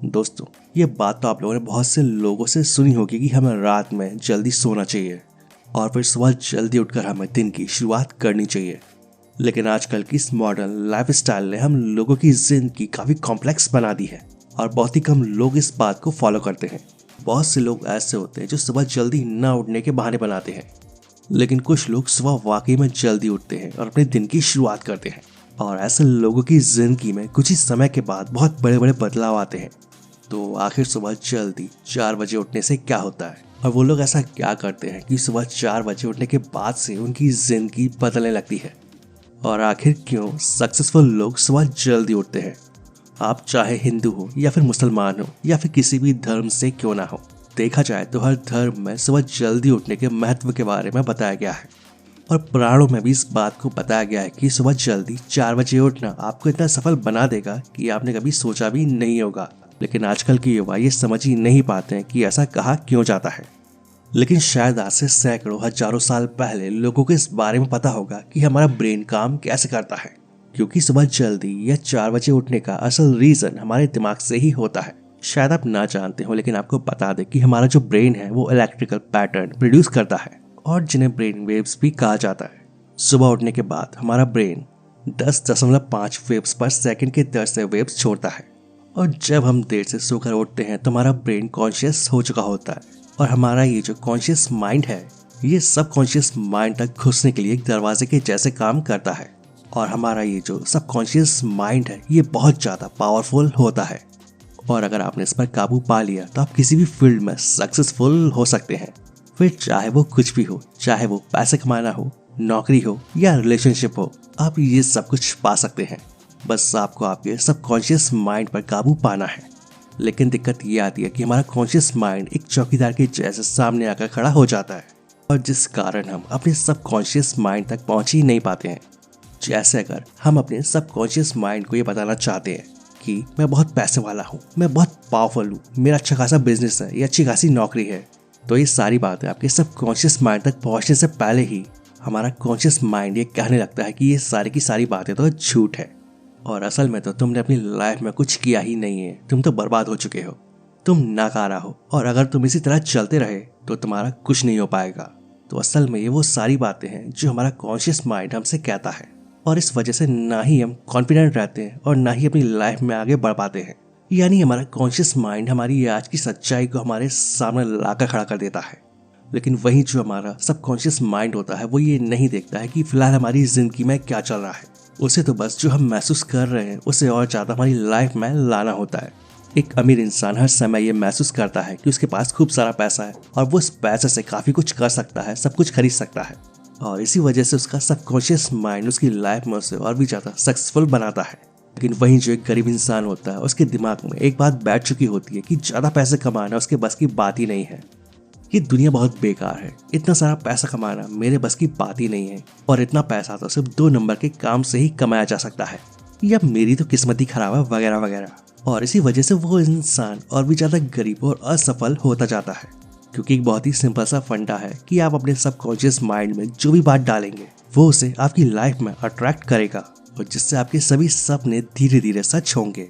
दोस्तों, ये बात तो आप लोगों ने बहुत से लोगों से सुनी होगी कि हमें रात में जल्दी सोना चाहिए और फिर सुबह जल्दी उठकर हमें दिन की शुरुआत करनी चाहिए। लेकिन आजकल की इस मॉडर्न लाइफस्टाइल ने हम लोगों की जिंदगी काफी कॉम्प्लेक्स बना दी है और बहुत ही कम लोग इस बात को फॉलो करते हैं। बहुत से लोग ऐसे होते हैं जो सुबह जल्दी न उठने के बहाने बनाते हैं, लेकिन कुछ लोग सुबह वाकई में जल्दी उठते हैं और अपने दिन की शुरुआत करते हैं। और ऐसे लोगों की जिंदगी में कुछ ही समय के बाद बहुत बड़े बड़े बदलाव आते हैं। तो आखिर सुबह जल्दी 4 बजे उठने से क्या होता है और वो लोग ऐसा क्या करते हैं कि सुबह 4 बजे उठने के बाद से उनकी जिंदगी बदलने लगती है। और आखिर क्यों सक्सेसफुल लोग सुबह जल्दी उठते हैं। आप चाहे हिंदू हो या फिर मुसलमान हो या फिर किसी भी धर्म से क्यों ना हो, देखा जाए तो हर धर्म में सुबह जल्दी उठने के महत्व के बारे में बताया गया है और पुराणों में भी इस बात को बताया गया है कि सुबह जल्दी 4 बजे उठना आपको इतना सफल बना देगा कि आपने कभी सोचा भी नहीं होगा। लेकिन आजकल के युवा ये समझ ही नहीं पाते हैं कि ऐसा कहा क्यों जाता है। लेकिन शायद आज से सैकड़ों हजारों साल पहले लोगों को इस बारे में पता होगा कि हमारा ब्रेन काम कैसे करता है, क्योंकि सुबह जल्दी या 4 बजे उठने का असल रीजन हमारे दिमाग से ही होता है। शायद आप ना जानते हो, लेकिन आपको बता दें कि हमारा जो ब्रेन है वो इलेक्ट्रिकल पैटर्न प्रोड्यूस करता है और जिन्हें ब्रेन वेव्स भी कहा जाता है। सुबह उठने के बाद हमारा ब्रेन 10.5 वेव्स पर सेकंड के दर से वेव्स छोड़ता है और जब हम देर से सोकर उठते हैं तो हमारा ब्रेन कॉन्शियस हो चुका होता है और हमारा ये जो कॉन्शियस माइंड है ये सब कॉन्शियस माइंड तक घुसने के लिए एक दरवाजे के जैसे काम करता है। और हमारा ये जो सब कॉन्शियस माइंड है ये बहुत ज़्यादा पावरफुल होता है और अगर आपने इस पर काबू पा लिया तो आप किसी भी फील्ड में सक्सेसफुल हो सकते हैं। फिर चाहे वो कुछ भी हो, चाहे वो पैसे कमाना हो, नौकरी हो या रिलेशनशिप हो, आप ये सब कुछ पा सकते हैं। बस आपको आपके सबकॉन्शियस माइंड पर काबू पाना है। लेकिन दिक्कत ये आती है कि हमारा कॉन्शियस माइंड एक चौकीदार के जैसे सामने आकर खड़ा हो जाता है और जिस कारण हम अपने सबकॉन्शियस माइंड तक पहुंच ही नहीं पाते हैं। जैसे अगर हम अपने सबकॉन्शियस माइंड को ये बताना चाहते हैं कि मैं बहुत पैसे वाला हूँ, मैं बहुत पावरफुल हूँ, मेरा अच्छा खासा बिजनेस है, ये अच्छी खासी नौकरी है, तो ये सारी बातें आपके सबकॉन्शियस माइंड तक पहुंचने से पहले ही हमारा कॉन्शियस माइंड ये कहने लगता है कि ये सारी की सारी बातें तो झूठ है और असल में तो तुमने अपनी लाइफ में कुछ किया ही नहीं है, तुम तो बर्बाद हो चुके हो, तुम नाकारा हो और अगर तुम इसी तरह चलते रहे तो तुम्हारा कुछ नहीं हो पाएगा। तो असल में ये वो सारी बातें हैं जो हमारा कॉन्शियस माइंड हमसे कहता है और इस वजह से ना ही हम कॉन्फिडेंट रहते हैं और ना ही अपनी लाइफ में आगे बढ़ पाते हैं। यानी हमारा कॉन्शियस माइंड हमारी आज की सच्चाई को हमारे सामने लाकर खड़ा कर देता है, लेकिन वही जो हमारा सबकॉन्शियस माइंड होता है वो ये नहीं देखता है कि फिलहाल हमारी जिंदगी में क्या चल रहा है। उसे तो बस जो हम महसूस कर रहे हैं उसे और ज़्यादा हमारी लाइफ में लाना होता है। एक अमीर इंसान हर समय ये महसूस करता है कि उसके पास खूब सारा पैसा है और वो उस पैसे से काफ़ी कुछ कर सकता है, सब कुछ खरीद सकता है और इसी वजह से उसका सबकॉन्शियस माइंड उसकी लाइफ में उसे और भी ज़्यादा सक्सेसफुल बनाता है। लेकिन वहीं जो एक गरीब इंसान होता है उसके दिमाग में एक बात बैठ चुकी होती है कि ज़्यादा पैसे कमाना उसके बस की बात ही नहीं है, ये दुनिया बहुत बेकार है, इतना सारा पैसा कमाना मेरे बस की बात ही नहीं है और इतना पैसा तो सिर्फ 2 नंबर के काम से ही कमाया जा सकता है, या मेरी तो किस्मत ही खराब है वगैरह वगैरह। और इसी वजह से वो इंसान और भी ज़्यादा गरीब और असफल होता जाता है, क्योंकि एक बहुत ही सिंपल सा फंडा है कि आप अपने सबकॉन्शियस माइंड में जो भी बात डालेंगे वो उसे आपकी लाइफ में अट्रैक्ट करेगा और जिससे आपके सभी सपने धीरे धीरे सच होंगे।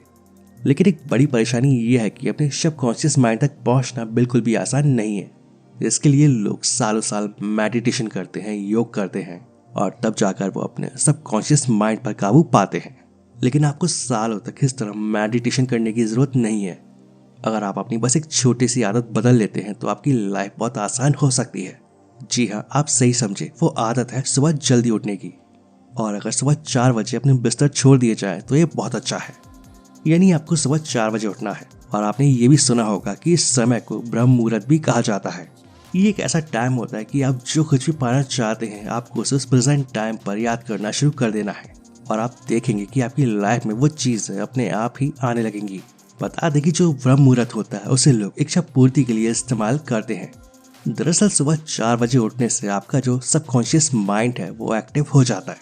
लेकिन एक बड़ी परेशानी ये है कि अपने सबकॉन्शियस माइंड तक पहुंचना बिल्कुल भी आसान नहीं है। इसके लिए लोग सालों साल मेडिटेशन करते हैं, योग करते हैं और तब जाकर वो अपने सबकॉन्शियस माइंड पर काबू पाते हैं। लेकिन आपको सालों तक इस तरह मेडिटेशन करने की जरूरत नहीं है। अगर आप अपनी बस एक छोटी सी आदत बदल लेते हैं तो आपकी लाइफ बहुत आसान हो सकती है। जी हाँ, आप सही समझे, वो आदत है सुबह जल्दी उठने की। और अगर सुबह 4 बजे अपने बिस्तर छोड़ दिए जाए तो ये बहुत अच्छा है। यानी आपको सुबह 4 बजे उठना है। और आपने ये भी सुना होगा कि इस समय को ब्रह्म मुहूर्त भी कहा जाता है। ये एक ऐसा टाइम होता है कि आप जो कुछ भी पाना चाहते हैं आपको उस प्रेजेंट टाइम पर याद करना शुरू कर देना है और आप देखेंगे कि आपकी लाइफ में वो चीज़ें अपने आप ही आने लगेंगी। बता दें कि जो ब्रह्म मुहूर्त होता है उसे लोग इच्छा पूर्ति के लिए इस्तेमाल करते हैं। दरअसल सुबह 4 बजे उठने से आपका जो सबकॉन्शियस माइंड है वो एक्टिव हो जाता है,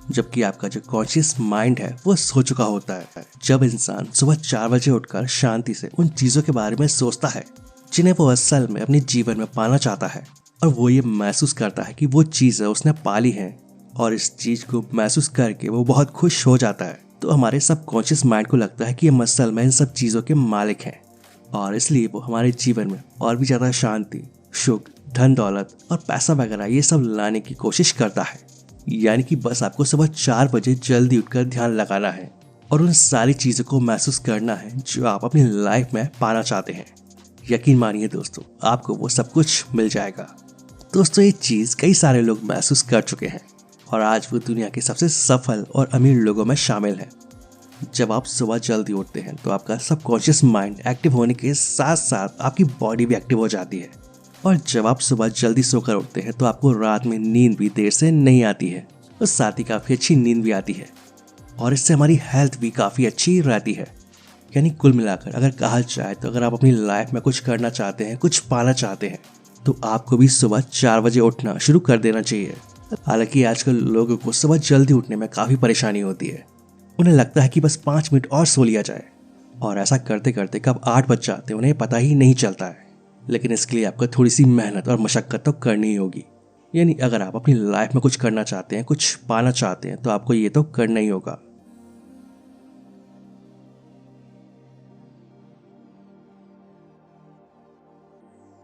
जबकि आपका जो कॉन्शियस माइंड है वो सो चुका होता है। जब इंसान सुबह 4 बजे उठकर शांति से उन चीज़ों के बारे में सोचता है जिन्हें वो असल में अपने जीवन में पाना चाहता है और वो ये महसूस करता है कि वो चीज़ें उसने पाली हैं और इस चीज़ को महसूस करके वो बहुत खुश हो जाता है, तो हमारे सबकॉन्शियस माइंड को लगता है कि ये मसल में इन सब चीज़ों के मालिक हैं और इसलिए वो हमारे जीवन में और भी ज़्यादा शांति, सुख, धन दौलत और पैसा वगैरह ये सब लाने की कोशिश करता है। यानी कि बस आपको सुबह 4 बजे जल्दी उठकर ध्यान लगाना है और उन सारी चीज़ों को महसूस करना है जो आप अपनी लाइफ में पाना चाहते हैं। यकीन मानिए दोस्तों, आपको वो सब कुछ मिल जाएगा। दोस्तों, ये चीज़ कई सारे लोग महसूस कर चुके हैं और आज वो दुनिया के सबसे सफल और अमीर लोगों में शामिल है। जब आप सुबह जल्दी उठते हैं तो आपका सबकॉन्शियस माइंड एक्टिव होने के साथ साथ आपकी बॉडी भी एक्टिव हो जाती है और जब आप सुबह जल्दी सोकर उठते हैं तो आपको रात में नींद भी देर से नहीं आती है और साथ ही काफ़ी अच्छी नींद भी आती है और इससे हमारी हेल्थ भी काफ़ी अच्छी रहती है। यानी कुल मिलाकर अगर कहा जाए तो अगर आप अपनी लाइफ में कुछ करना चाहते हैं, कुछ पाना चाहते हैं, तो आपको भी सुबह 4 बजे उठना शुरू कर देना चाहिए। हालांकि आजकल लोगों को सुबह जल्दी उठने में काफ़ी परेशानी होती है। उन्हें लगता है कि बस 5 मिनट और सो लिया जाए और ऐसा करते करते कब 8 बज जाते उन्हें पता ही नहीं चलता है। लेकिन इसके लिए आपको थोड़ी सी मेहनत और मशक्क़त तो करनी ही होगी। यानी अगर आप अपनी लाइफ में कुछ करना चाहते हैं, कुछ पाना चाहते हैं, तो आपको ये तो करना ही होगा।